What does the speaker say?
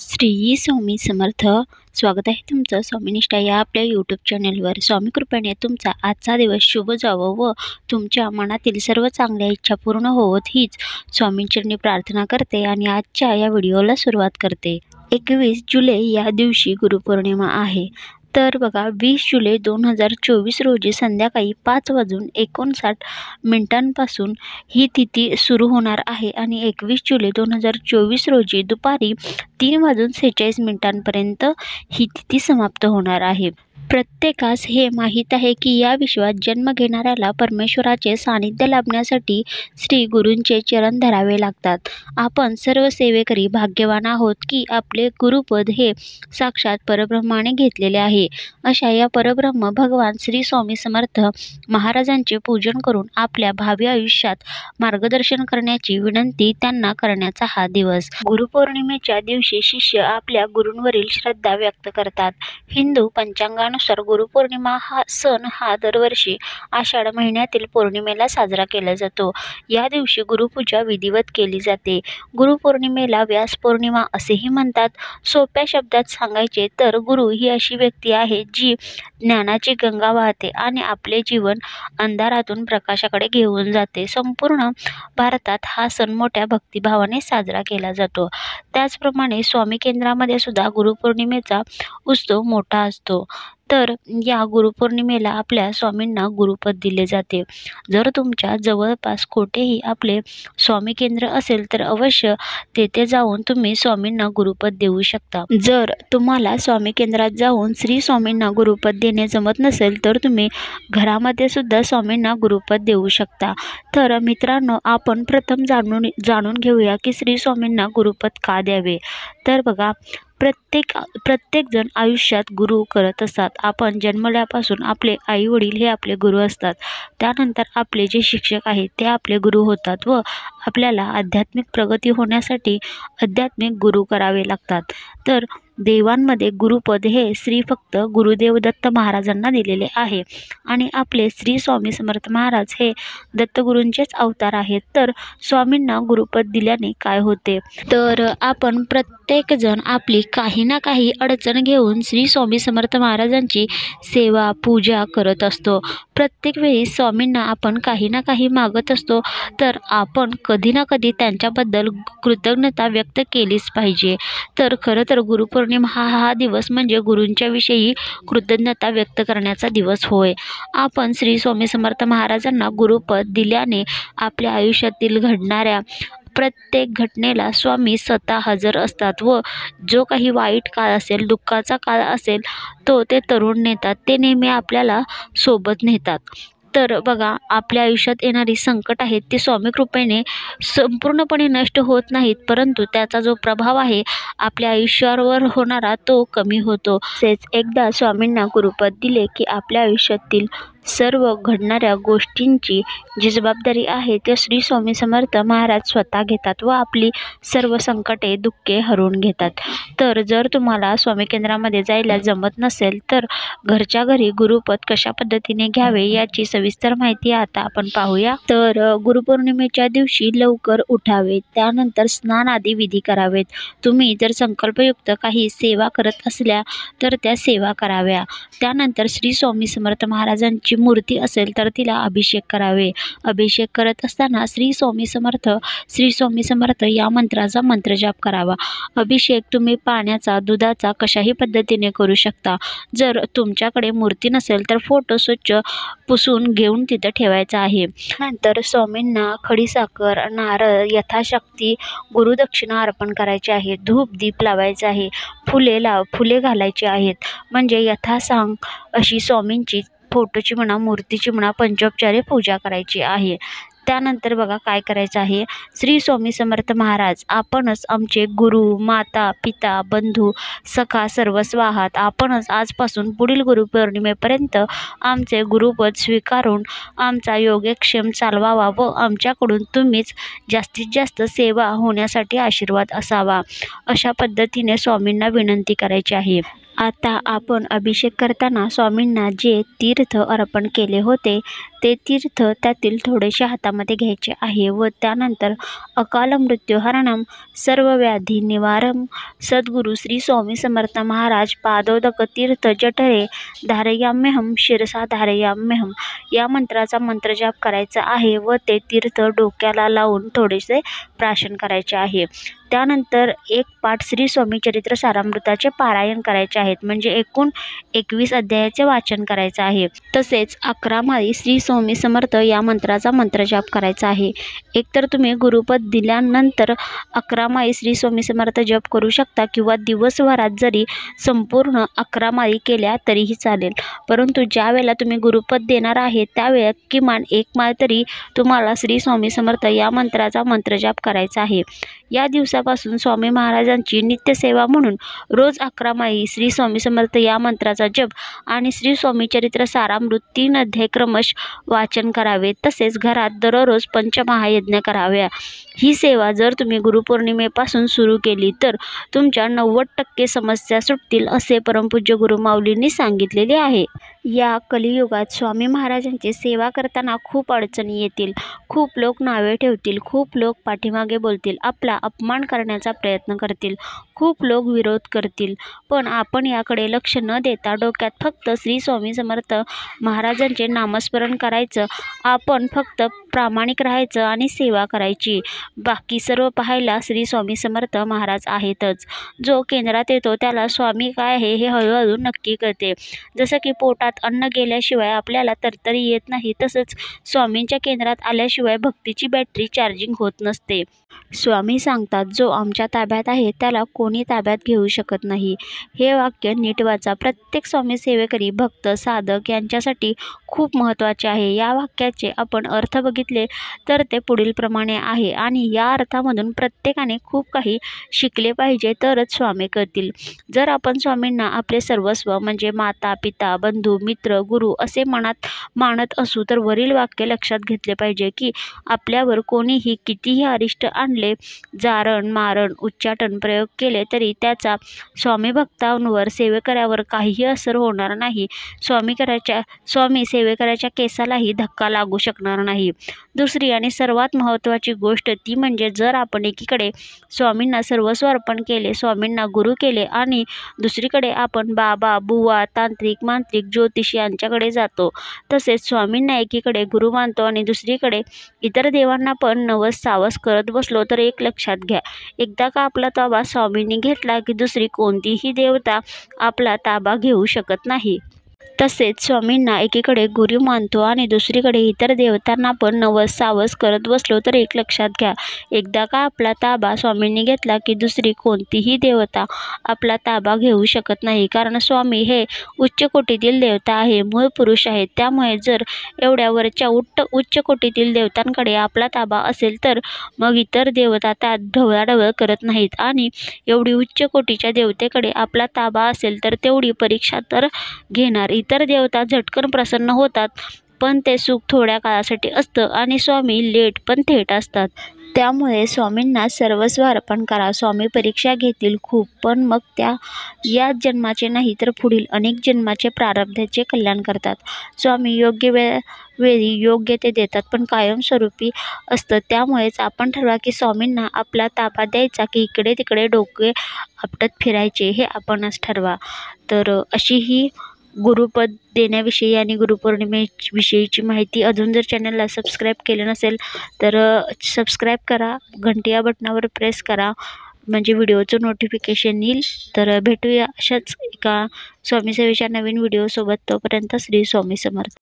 श्री स्वामी समर्थ. स्वागत आहे तुमचं स्वामीनिष्ठा या आपल्या यूट्यूब चॅनलवर. स्वामी कृपेने तुमचा आजचा दिवस शुभ जावं व तुमच्या मनातील सर्व चांगल्या इच्छा पूर्ण होवोत हीच स्वामींचरणी प्रार्थना करते आणि आजच्या या व्हिडिओला सुरुवात करते. 21 जुलै या दिवशी गुरुपौर्णिमा आहे. तर बघा 20 जुलै 2024 रोजी संध्याकाळी 5:59 ही तिथी सुरू होणार आहे आणि 21 जुलै 2024 रोजी दुपारी 3:46 ही तिथी समाप्त होणार आहे. प्रत्येकास हे माहीत आहे की या विश्वात जन्म घेणाऱ्याला परमेश्वराचे सानिध्य लाभण्यासाठी श्री गुरूंचे चरण धरावे लागतात. आपण सर्व सेवेकरी भाग्यवान आहोत की आपले गुरुपद हे साक्षात परब्रह्माने घेतलेले आहे. अशा या परब्रह्म भगवान श्री स्वामी समर्थ महाराजांचे पूजन करून आपल्या भावी आयुष्यात मार्गदर्शन करण्याची विनंती त्यांना करण्याचा हा दिवस. गुरुपौर्णिमेच्या दिवशी शिष्य आपल्या गुरूंवरील श्रद्धा व्यक्त करतात. हिंदू पंचांगानुसार गुरुपौर्णिमा हा सण दरवर्षी आषाढ महिन्यातील पौर्णिमेला साजरा केला जातो. या दिवशी गुरुपूजा विधिवत केली जाते. गुरुपौर्णिमेला व्यास पौर्णिमा असेही म्हणतात. सोप्या शब्दात सांगायचे तर गुरु ही अशी व्यक्ती आहे जी ज्ञानाची गंगा वाहते आणि आपले जीवन अंधारातून प्रकाशाकडे घेऊन जाते. संपूर्ण भारतात हा सण मोठ्या भक्तिभावाने साजरा केला जातो. त्याचप्रमाणे स्वामी केंद्रामध्ये सुद्धा गुरुपौर्णिमेचा उत्सव मोठा असतो. तर या गुरुपौर्णिमेला आपल्या स्वामींना गुरुपद दिले जाते. जर तुमच्या जवळपास कोठेही आपले स्वामी केंद्र असेल तर अवश्य तेथे जाऊन तुम्ही स्वामींना गुरुपद देऊ शकता. जर तुम्हाला स्वामी केंद्रात जाऊन श्री स्वामींना गुरुपद देणे जमत नसेल तर तुम्ही घरामध्ये सुद्धा स्वामींना गुरुपद देऊ शकता. तर मित्रांनो, आपण प्रथम जाणून घेऊया की श्री स्वामींना गुरुपद का द्यावे. तर बघा, प्रत्येक जण आयुष्यात गुरु करत असतात. आपण जन्मल्यापासून आपले आई वडील हे आपले गुरु असतात. त्यानंतर आपले जे शिक्षक आहेत ते आपले गुरु होतात व आपल्याला आध्यात्मिक प्रगती होण्यासाठी आध्यात्मिक गुरु करावे लागतात. तर देवांमध्ये गुरुपद हे श्री फक्त गुरुदेव दत्त महाराजांना दिलेले आहे आणि आपले श्री स्वामी समर्थ महाराज हे दत्तगुरूंचेच अवतार आहेत. तर स्वामींना गुरुपद दिल्याने काय होते, तर आपण प्रत्येक जण आपली काही ना काही अडचण घेऊन श्री स्वामी समर्थ महाराजांची सेवा पूजा करत असतो. प्रत्येक वेळी स्वामींना आपण काही ना काही मागत असतो. तर आपण कधी ना कधी त्यांच्याबद्दल कृतज्ञता व्यक्त केलीच पाहिजे. तर खरं तर गुरुपौर्णिमा हा दिवस म्हणजे गुरूंच्या विषयी कृतज्ञता व्यक्त करण्याचा दिवस होय. आपण श्री स्वामी समर्थ महाराजांना गुरुपद दिल्याने आपल्या आयुष्यातील घडणाऱ्या प्रत्येक घटनेला स्वामी स्वतः हजर असतात व जो काही वाईट काळ असेल, दुःखाचा काळ असेल तो ते तरुण नेतात. ते नेहमी आपल्याला सोबत नेतात. तर बघा, आपल्या आयुष्यात येणारी संकट आहेत ती स्वामी कृपेने संपूर्णपणे नष्ट होत नाहीत, परंतु त्याचा जो प्रभाव आहे आपल्या आयुष्यावर होणारा तो कमी होतो. तसेच एकदा स्वामींना गुरुपद दिले की आपल्या आयुष्यातील सर्व घडणाऱ्या गोष्टींची जी जबाबदारी आहे ते श्री स्वामी समर्थ महाराज स्वतः घेतात व आपली सर्व संकटे दुःखे हरवून घेतात. तर जर तुम्हाला स्वामी केंद्रामध्ये जायला जमत नसेल तर घरच्या घरी गुरुपद कशा पद्धतीने घ्यावे याची सविस्तर माहिती आता आपण पाहूया. तर गुरुपौर्णिमेच्या दिवशी लवकर उठावे, त्यानंतर स्नान आदी विधी करावेत. तुम्ही जर संकल्पयुक्त काही सेवा करत असल्या तर त्या सेवा कराव्या. त्यानंतर श्री स्वामी समर्थ महाराजांची मूर्ती असेल तर तिला अभिषेक करावे. अभिषेक करत असताना श्री स्वामी समर्थ या मंत्राचा मंत्रजाप करावा. अभिषेक तुम्ही पाण्याचा, दुधाचा कशाही पद्धतीने करू शकता. जर तुमच्याकडे मूर्ती नसेल तर फोटो स्वच्छ पुसून घेऊन तिथं ठेवायचा आहे. नंतर स्वामींना खडीसाखर, नारळ यथाशक्ती गुरुदक्षिणा अर्पण करायची आहे. धूप दीप लावायचे आहे. फुले घालायची आहेत. म्हणजे यथासांग अशी स्वामींची फोटोची म्हणा, मूर्तीची म्हणा, पंचोपचारे पूजा करायची आहे. त्यानंतर बघा काय करायचं आहे. श्री स्वामी समर्थ महाराज, आपणच आमचे गुरु, माता, पिता, बंधू, सखा सर्वस्व आहात. आपणच आजपासून पुढील गुरुपौर्णिमेपर्यंत आमचे गुरुपद स्वीकारून आमचा योगक्षेम चालवावा व आमच्याकडून तुम्हीच जास्तीत जास्त सेवा होण्यासाठी आशीर्वाद असावा. अशा पद्धतीने स्वामींना विनंती करायची आहे. आता आपण अभिषेक करताना स्वामींना जे तीर्थ अर्पण केले होते ते तीर्थ त्यातील थोडेसे हातामध्ये घ्यायचे आहे व त्यानंतर अकाल मृत्युहरणम सर्व व्याधी निवारम सद्गुरू श्री स्वामी समर्थ महाराज पादोदक तीर्थ जठरे धारयाम्यहम शिरसा धारयाम्यहम या मंत्राचा मंत्रजाप करायचा आहे व ते तीर्थ डोक्याला लावून थोडेसे प्राशन करायचे आहे। त्यानंतर एक पाठ श्री स्वामी चरित्र सारामृताचे पारायण करायचे आहेत, म्हणजे एकूण 21 अध्यायाचे वाचन करायचे आहे। तसेच 11 माळी श्री स्वामी समर्थ या मंत्राचा मंत्रजाप करायचा आहे। एकतर तुम्ही गुरुपद दिल्यानंतर 11 माळी श्री स्वामी समर्थ जप करू शकता किंवा दिवसभरात जरी संपूर्ण 11 माळी केल्या तरीही चालेल, परंतु ज्या वेळेला तुम्ही गुरुपद देणार आहे त्यावेळेला किमान 1 माळ तरी तुम्हाला श्री स्वामी समर्थ या मंत्राचा मंत्रजाप करायचा आहे। या दिवसापासून स्वामी महाराजांची नित्यसेवा म्हणून रोज 11 माळी श्री स्वामी समर्थ या मंत्राचा जप आणि श्री स्वामी चरित्र सारामृत 3 अध्याय क्रमश वाचन करावे। तसेच घरात दररोज पंचमहायज्ञ कराव्या। ही सेवा जर तुम्ही गुरुपौर्णिमेपासून सुरू केली तर तुमच्या 90% समस्या सुटतील असे परमपूज्य गुरुमाऊलींनी सांगितलेले आहे। या कलियुगात स्वामी महाराजांची सेवा करताना खूप अडचणी येतील, खूप लोक नावे ठेवतील, खूप लोक पाठीमागे बोलतील, आपला अपमान करण्याचा प्रयत्न करतील, खूप लोक विरोध करतील, पण आपण याकडे लक्ष न देता डोक्यात फक्त श्री स्वामी समर्थ महाराजांचे नामस्मरण करायचं। आपण फक्त प्रामाणिक राहायचं आणि सेवा करायची। बाकी सर्व पाहायला श्री स्वामी समर्थ महाराज आहेतच। जो केंद्रात येतो त्याला स्वामी काय आहे हे हळूहळू नक्की कळते। जसं की पोटात अन्न गेल्याशिवाय आपल्याला तरतरी येत नाही, तसंच स्वामींच्या केंद्रात आल्याशिवाय भक्तीची बॅटरी चार्जिंग होत नसते। स्वामी सांगतात, जो आमच्या ताब्यात आहे त्याला कोणी ताब्यात घेऊ शकत नाही। हे वाक्य नीट वाचा। प्रत्येक स्वामी सेवेकरी भक्त साधक यांच्यासाठी खूप महत्त्वाचे आहे। या वाक्याचे आपण अर्थ बघितले तर ते पुढील प्रमाणे आहे आणि या अर्थामधून प्रत्येकाने खूप काही शिकले पाहिजे तरच स्वामी कळतील। जर आपण स्वामींना आपले सर्वस्व म्हणजे माता पिता बंधू मित्र गुरु असे मनात मानत असू तर वरील वाक्य लक्षात घेतले पाहिजे की आपल्यावर कोणीही कितीही अरिष्ट आणले, जारण मारण उच्चाटन प्रयोग केले तरी त्याचा स्वामी भक्तांवर सेवेकऱ्यावर काहीही असर होणार नाही। स्वामी सेवेकऱ्याच्या केसालाही धक्का लागू शकणार नाही। दुसरी आणि सर्वात महत्त्वाची गोष्ट ती म्हणजे जर आपण एकीकडे स्वामींना सर्वस्व अर्पण केले, स्वामींना गुरु केले आणि दुसरीकडे आपण बाबा बुवा तांत्रिक मांत्रिक ज्योतिष यांच्याकडे जातो, तसेच स्वामींना एकीकडे गुरु मानतो आणि दुसरीकडे इतर देवांना पण नवस सावस करत बसलो तर एक लक्षात घ्या, एकदा का आपला ताबा स्वामींनी घेतला की दुसरी कोणतीही देवता आपला ताबा घेऊ शकत नाही। तसेच स्वामींना एकीकडे गुरु मानतो आणि दुसरीकडे इतर देवतांना पण नवस सावस करत बसलो तर एक लक्षात घ्या, एकदा का आपला ताबा स्वामींनी घेतला की दुसरी कोणतीही देवता आपला ताबा घेऊ शकत नाही। कारण स्वामी हे उच्च कोटीतील देवता आहे, मूळ पुरुष आहेत। त्यामुळे जर एवढ्या वरच्या उच्च कोटीतील देवतांकडे आपला ताबा असेल तर मग इतर देवता त्यात ढवळाढवळ करत नाहीत आणि एवढी उच्च कोटीच्या देवतेकडे आपला ताबा असेल तर तेवढी परीक्षा तर घेणार। इतर देवता झटकन प्रसन्न होतात, पण ते सुख थोड्या काळासाठी असतं आणि स्वामी लेट पण थेट असतात। त्यामुळे स्वामींना सर्वस्व अर्पण करा। स्वामी परीक्षा घेतील खूप, पण मग त्या याच जन्माचे नाही तर पुढील अनेक जन्माचे प्रारब्धाचे कल्याण करतात। स्वामी योग्य वेळी योग्य ते देतात, पण कायमस्वरूपी असतं। त्यामुळेच आपण ठरवा की स्वामींना आपला ताबा द्यायचा की इकडे तिकडे डोके आपटत फिरायचे, हे आपणच ठरवा। तर अशी ही गुरुपद देण्याविषयी आणि गुरुपौर्णिमेविषयीची माहिती। अजून जर चॅनलला सबस्क्राईब केले नसेल तर सबस्क्राईब करा, घंटी या बटनावर प्रेस करा म्हणजे व्हिडिओचं नोटिफिकेशन येईल। तर भेटूया अशाच एका स्वामी सेवेच्या नवीन व्हिडिओसोबत, तोपर्यंत श्री स्वामी समर्थ।